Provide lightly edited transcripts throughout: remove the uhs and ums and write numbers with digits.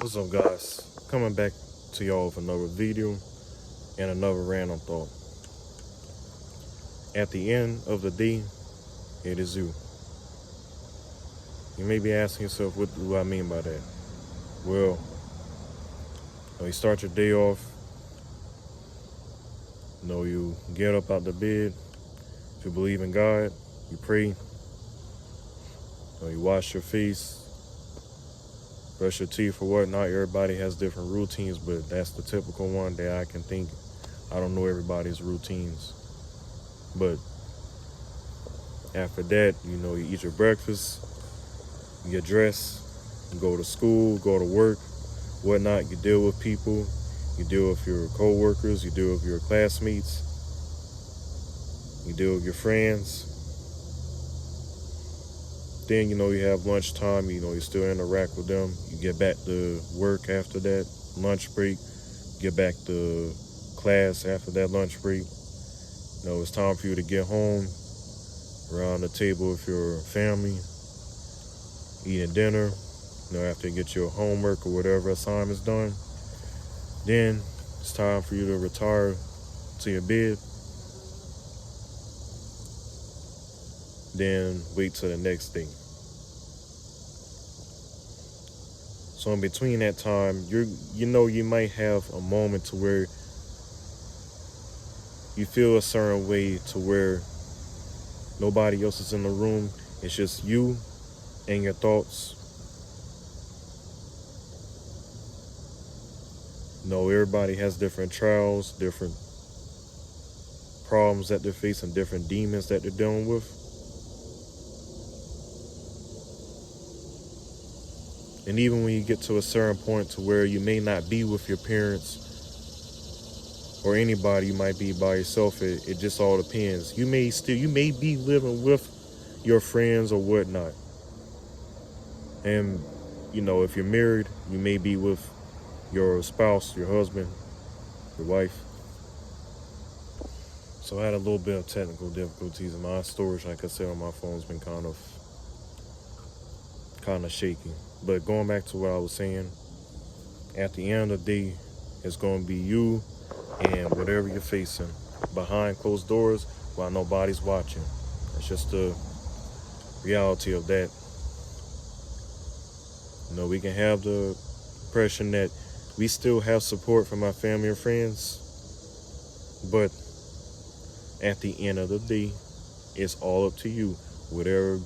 What's up, guys? Coming back to y'all with another video and another random thought. At the end of the day, it is you. You may be asking yourself, what do I mean by that? Well, you start your day off, you get up out the bed. If you believe in God, you pray. You wash your face, brush your teeth or whatnot. Everybody has different routines, but that's the typical one that I can think. I don't know everybody's routines. But after that, you eat your breakfast, you get dressed, you go to school, go to work, whatnot. You deal with people, you deal with your co-workers, you deal with your classmates, you deal with your friends. Then, you have lunchtime, you still interact with them. You get back to work after that lunch break, get back to class after that lunch break. It's time for you to get home, around the table with your family, eating dinner, after you get your homework or whatever assignment's done. Then it's time for you to retire to your bed. Then wait till the next day. So in between that time, you might have a moment to where you feel a certain way to where nobody else is in the room. It's just you and your thoughts. Everybody has different trials, different problems that they're facing, different demons that they're dealing with. And even when you get to a certain point to where you may not be with your parents or anybody, you might be by yourself. It just all depends. You may be living with your friends or whatnot. And, if you're married, you may be with your spouse, your husband, your wife. So I had a little bit of technical difficulties in my storage. Like I said, on my phone's been kind of shaky. But going back to what I was saying, at the end of the day, it's going to be you and whatever you're facing behind closed doors while nobody's watching. That's just the reality of that. We can have the impression that we still have support from our family and friends, but at the end of the day, it's all up to you. Whatever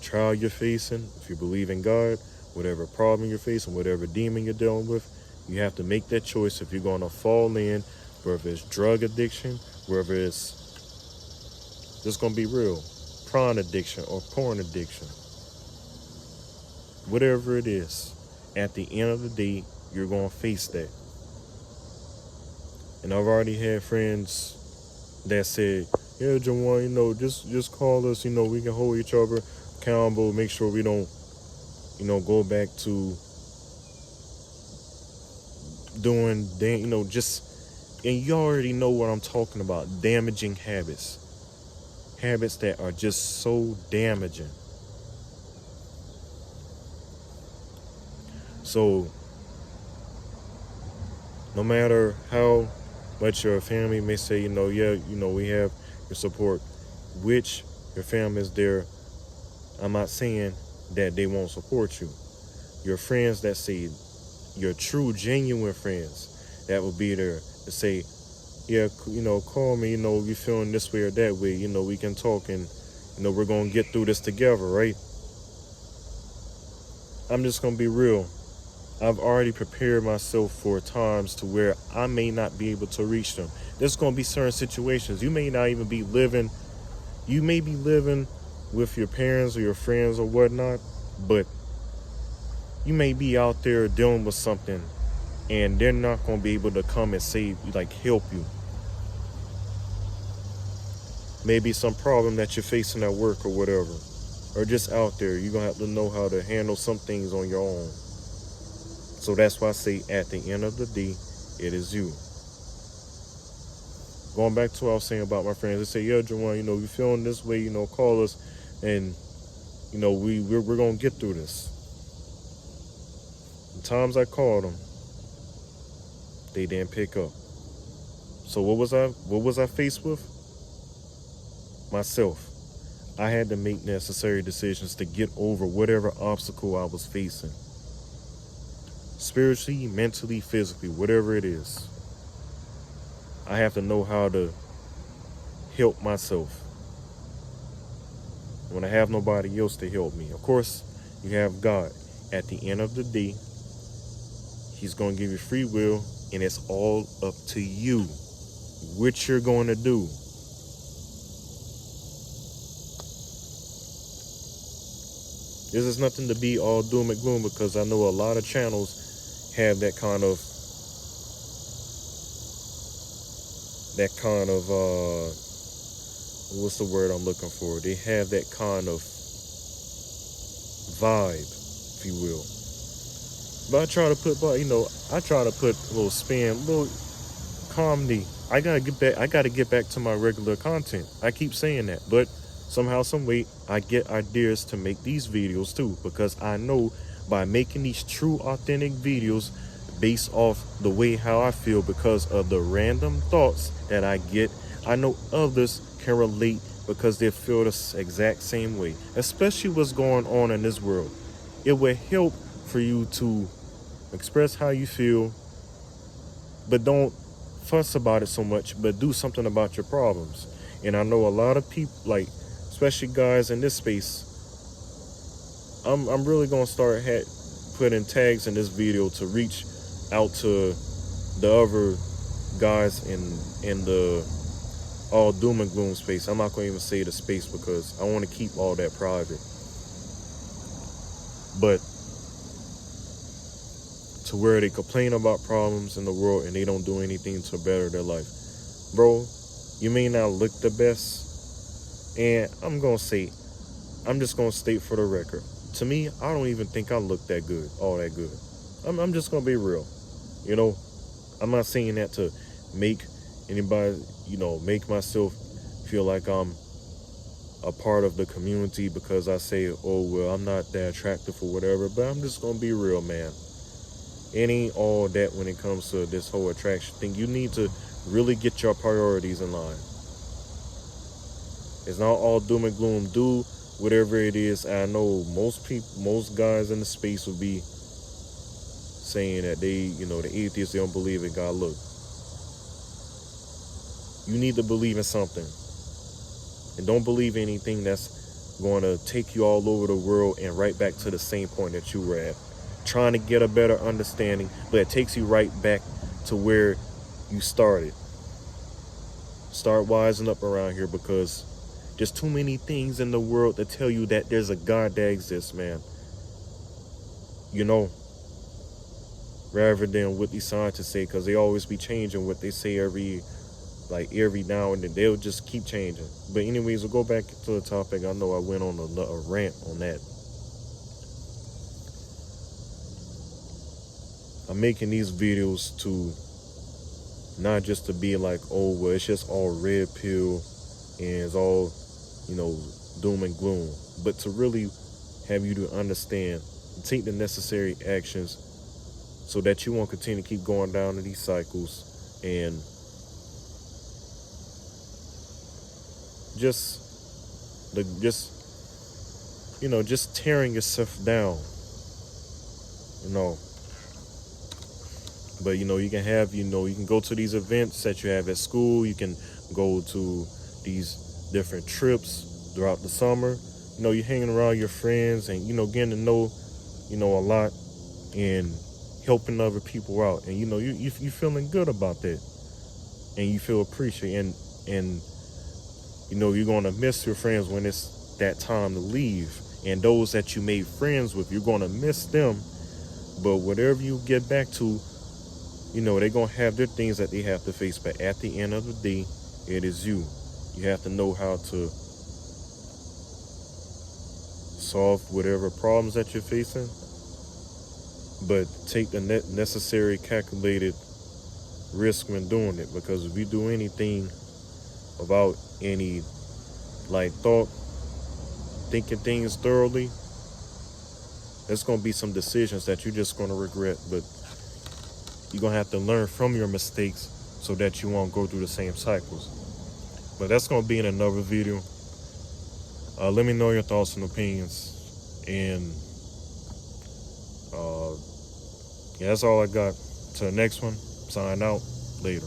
trial you're facing, if you believe in God, whatever problem you're facing, whatever demon you're dealing with, you have to make that choice if you're going to fall in, whether it's drug addiction, whether it's just going to be real, prawn addiction or porn addiction. Whatever it is, at the end of the day, you're going to face that. And I've already had friends that said, yeah, Jawan, just call us, we can hold each other accountable, make sure we don't, go back to doing, and you already know what I'm talking about, damaging habits. Habits that are just so damaging. So, no matter how much your family may say, we have your support, which your family is there, I'm not saying that they won't support you. Your friends that say, your true, genuine friends that will be there to say, yeah, call me, you feeling this way or that way, we can talk and, we're going to get through this together, right? I'm just going to be real. I've already prepared myself for times to where I may not be able to reach them. There's going to be certain situations. You may not even be living. You may be living with your parents or your friends or whatnot, but you may be out there dealing with something and they're not going to be able to come and save you, help you. Maybe some problem that you're facing at work or whatever, or just out there. You're going to have to know how to handle some things on your own. So that's why I say at the end of the day, it is you. Going back to what I was saying about my friends, they say, yeah, Jawan, you feeling this way, call us and, we're going to get through this. times I called them, they didn't pick up. So what was I faced with? Myself. I had to make necessary decisions to get over whatever obstacle I was facing. Spiritually, mentally, physically, whatever it is. I have to know how to help myself when I have nobody else to help me. Of course, you have God. At the end of the day, He's going to give you free will, and it's all up to you what you're going to do. This is nothing to be all doom and gloom, because I know a lot of channels have that kind of what's the word I'm looking for? They have that kind of vibe, if you will. But I try to put a little spin, a little comedy. I gotta get back to my regular content. I keep saying that, but somehow, some way, I get ideas to make these videos too, because I know by making these true, authentic videos based off the way how I feel, because of the random thoughts that I get, I know others can relate because they feel the exact same way, especially what's going on in this world. It will help for you to express how you feel, but don't fuss about it so much, but do something about your problems. And I know a lot of people, like especially guys in this space, I'm really gonna start putting tags in this video to reach out to the other guys in the all doom and gloom space. I'm not gonna even say the space because I want to keep all that private. But to where they complain about problems in the world and they don't do anything to better their life. Bro, you may not look the best, and I'm just gonna state for the record, to me, I don't even think I look that good, all that good. I'm just gonna be real. I'm not saying that to make anybody, make myself feel like I'm a part of the community because I say, oh, well, I'm not that attractive or whatever, but I'm just gonna be real, man. It ain't all that when it comes to this whole attraction thing. You need to really get your priorities in line. It's not all doom and gloom. Do whatever it is. I know most guys in the space would be saying that the atheists, they don't believe in God. Look, you need to believe in something. And don't believe anything that's going to take you all over the world and right back to the same point that you were at. Trying to get a better understanding, but it takes you right back to where you started. Start wising up around here, because there's too many things in the world that tell you that there's a God that exists, man. Rather than what these scientists say, because they always be changing what they say every now and then. They'll just keep changing. But anyways, we'll go back to the topic. I know I went on a rant on that. I'm making these videos to not just to be like, oh, well, it's just all red pill and it's all, doom and gloom, but to really have you to understand and take the necessary actions so that you won't continue to keep going down to these cycles and just tearing yourself down, But you can have, you can go to these events that you have at school. You can go to these different trips throughout the summer. You're hanging around your friends and, getting to know, a lot and helping other people out. And, you feeling good about that. And you feel appreciated. And you're going to miss your friends when it's that time to leave. And those that you made friends with, you're going to miss them. But whatever you get back to, they're going to have their things that they have to face. But at the end of the day, it is you. You have to know how to solve whatever problems that you're facing. But take the necessary calculated risk when doing it. Because if you do anything about any thought, thinking things thoroughly, There's going to be some decisions that you're just going to regret, but you're going to have to learn from your mistakes so that you won't go through the same cycles. But that's going to be in another video. Let me know your thoughts and opinions. And yeah, that's all I got. To the next one, sign out. Later.